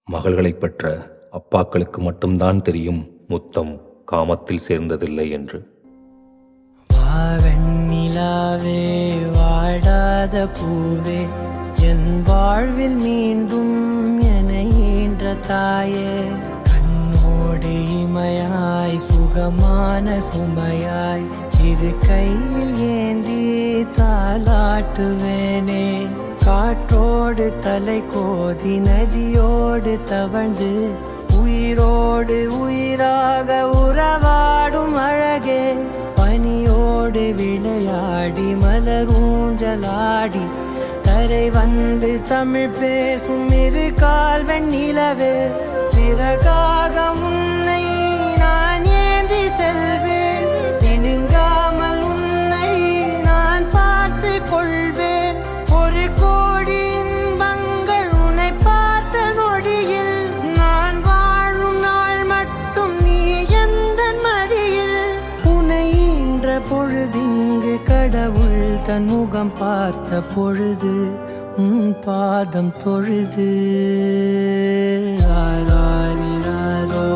மகள்களைப் பெற்ற அப்பாக்களுக்கு மட்டும்தான் தெரியும் முத்தம் காமத்தில் சேர்ந்ததில்லை என்று. வெண்ணிலாவே வாடாத பூவே என் வாழ்வில் மீண்டும் என ஈன்ற தாயே, கண்ணோடு இமையாய் சுகமான சுமையாய் இது கையில் ஏந்தி தாலாட்டுவேனே. காற்றோடு தலை கோதி நதியோடு தவழ்ந்து உயிரோடு உயிராக உறவாடும் அழகே, பனியோடு விளையாடி மலரூஞ்சலாடி கரை வந்து தமிழ் பேசும் இரு கால் வெண்ணிலவே, சிறகாக உன்னை நான் ஏந்தி செல்வேன், சினுங்காமல் உன்னை நான் பார்த்து கொள்வேன். ஒரு கோடி இன்பங்கள் உன்னை பார்த்த நொடியில், நான் வாழும் நாள் மட்டும் நீ எந்த மடியில். உன்னை ஈன்ற பொழுதிங்கு கடவுள் தன் முகம் பார்த்த பொழுது உன் பாதம் தொழுது. ஆராரிராரோ